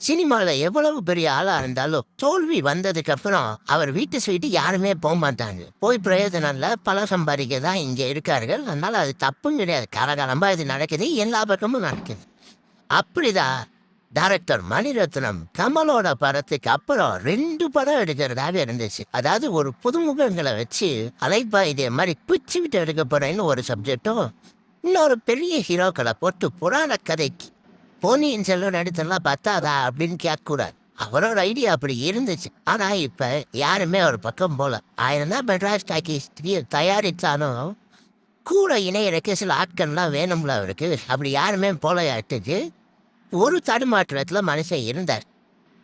சினிமால எவ்வளவு பெரிய ஆளா இருந்தாலும் தோல்வி வந்ததுக்கு அப்புறம் அவர் வீட்டு சைடு யாருமே போக மாட்டாங்க. போய் பிரயோஜனம் இல்ல, பணம் சம்பாதிக்க தான் இங்க இருக்கார்கள். அதனால அது தப்பும் கிடையாது. காலகாலமா இது நடக்குது, எல்லா பக்கமும் நடக்குது. அப்படிதான் டைரக்டர் மணிரத்னம் கமலோட படத்துக்கு அப்புறம் 2 படம் எடுக்கிறதாக இருந்துச்சு. அதாவது ஒரு புதுமுகங்களை வச்சு அலைப்பா இதே மாதிரி பிச்சு விட்டு எடுக்க போறேன்னு ஒரு சப்ஜெக்டும், இன்னொரு பெரிய ஹீரோக்களை போட்டு புராண கதைக்கு பொன்னியின் செல்வன் எடுத்தெல்லாம் பத்தாதா அப்படின்னு கேட்கக்கூடாது. அவரோட ஐடியா அப்படி இருந்துச்சு. ஆனா இப்ப யாருமே ஒரு பக்கம் போல. 1000 தான் மெட்ராஸ் டாக்கீஸ் தயாரிச்சாலும் கூட இணையறக்கு சில ஆட்கள்லாம் வேணும்ல அவருக்கு. அப்படி யாருமே போலையாட்டுக்கு ஒரு தடுமாற்றத்துல மனுஷன் இருந்தார்.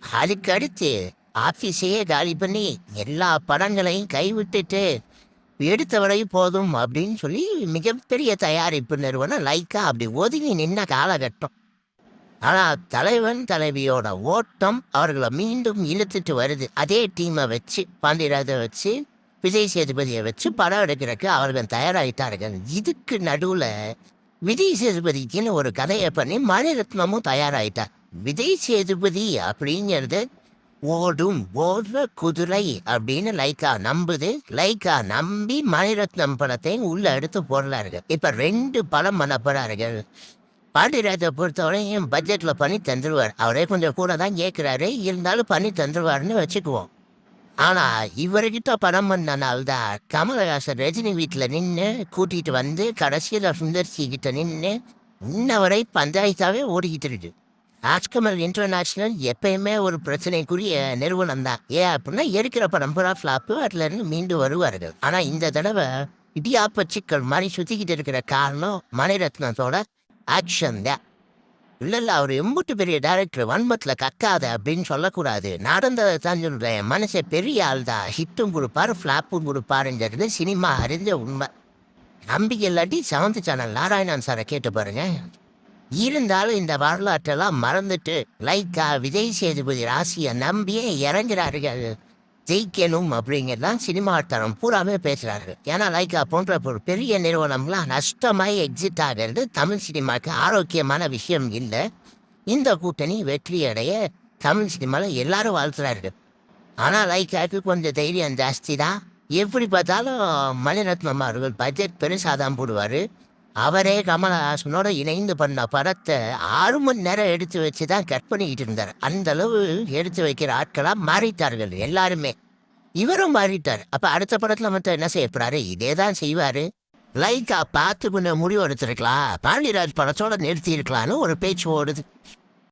அதுக்கடுத்து ஆஃபீஸையே காலி பண்ணி எல்லா படங்களையும் கைவிட்டுட்டு எடுத்தவரையும் போதும் அப்படின்னு சொல்லி மிகப்பெரிய தயாரிப்பு நிறுவனம் லைக்கா அப்படி ஒதுங்கி நின்ன காலகட்டம். ஆனா தலைவன் தலைவியோட ஓட்டம் அவர்களை மீண்டும் இழுத்துட்டு வருது. அதே டீமை வச்சு பாண்டியராஜை வச்சு விஜய் சேதுபதியை வச்சு படம் எடுக்கிறதுக்கு அவர்கள் தயாராகிட்டார்கள். இதுக்கு நடுவுல விஜய் சேதுபதிக்குன்னு ஒரு கதையை பண்ணி மணிரத்னமும் தயாராகிட்டார். விஜய் சேதுபதி அப்படிங்கிறது ஓடும் ஓடுற குதிரை அப்படின்னு லைக்கா நம்புது. லைக்கா நம்பி மணிரத்னம் படத்தை உள்ள எடுத்து போடுறார்கள். இப்ப 2 படம் பண்ண போறார்கள். பாண்டியராஜை பொறுத்தவரையும் பட்ஜெட்ல பண்ணி தந்துடுவார். அவரே கொஞ்சம் கூட தான் கேட்கிறாரு, இருந்தாலும் பண்ணி தந்துடுவார்னு வச்சுக்குவோம். ஆனா இவர்கிட்ட படம் பண்ணனால்தான் கமலஹாசன் ரஜினி வீட்டுல நின்று கூட்டிட்டு வந்து கடைசியில சுந்தர்சி கிட்ட நின்று இன்னவரை பஞ்சாயத்தாவே ஓடிக்கிட்டு இருக்கு. ராஜ்கமல் இன்டர்நேஷனல் எப்பயுமே ஒரு பிரச்சனைக்குரிய நிறுவனம் தான். ஏன் அப்படின்னா எடுக்கிற படம் பூரா ஃபிளாப்பு, அதுல இருந்து மீண்டு வருவார்கள். ஆனா இந்த தடவை இடியாப்ப சிக்கல் மாதிரி சுத்திக்கிட்டு இருக்கிற காரணம் மணிரத்னத்தோட ஆக்ஷன் தான். இல்ல அவர் எம்புட்டு பெரிய டைரக்டர், வன்மத்தில் கக்காத அப்படின்னு சொல்லக்கூடாது. நடந்ததை தான் சொல்றேன். மனுஷன் பெரிய ஆள் தான். ஹிட்டும் கொடுப்பாரு, ஃப்ளாப்பும் கொடுப்பாருங்கிறது சினிமா அறிஞ்ச உண்மை. நம்பிக்கை இல்லாட்டி 7th சேனல் நாராயணன் சாரை கேட்டு பாருங்க. இருந்தாலும் இந்த வரலாற்றெல்லாம் மறந்துட்டு லைக்கா விஜய் சேதுபதி ராசியை நம்பியே இறங்குறார்கள். ஜெயிக்கணும் அப்படிங்கிறதான் சினிமா தரம் பூராமே பேசுறார்கள். ஏன்னா லைக்கா போன்ற ஒரு பெரிய நிறுவனம்லாம் நஷ்டமாய் எக்ஸிட் ஆகிறது தமிழ் சினிமாவுக்கு ஆரோக்கியமான விஷயம் இல்லை. இந்த கூட்டணி வெற்றி அடைய தமிழ் சினிமாவில் எல்லாரும் வாழ்த்துறார்கள். ஆனால் லைக்காவுக்கு கொஞ்சம் தைரியம் ஜாஸ்தி தான். எப்படி பார்த்தாலும் மணிரத்னம் அவர்கள் பட்ஜெட் பெருசாக தான் போடுவார். அவரே கமலஹாசனோட இணைந்து பண்ண படத்தை 6 மணி நேரம் எடுத்து வச்சு தான் கட் பண்ணிக்கிட்டு இருந்தார். அந்த அளவு எடுத்து வைக்கிற ஆட்களாக மாறிட்டார்கள் எல்லாருமே. இவரும் மாறிட்டார். அப்ப அடுத்த படத்துல மட்டும் என்ன செய்யப்படுறாரு? இதே தான் செய்வாரு. லைக்கா பார்த்து கொஞ்சம் முடிவு எடுத்திருக்கலாம், பாண்டியராஜ் படத்தோட நிறுத்தி இருக்கலாம்னு ஒரு பேச்சு ஓடுது.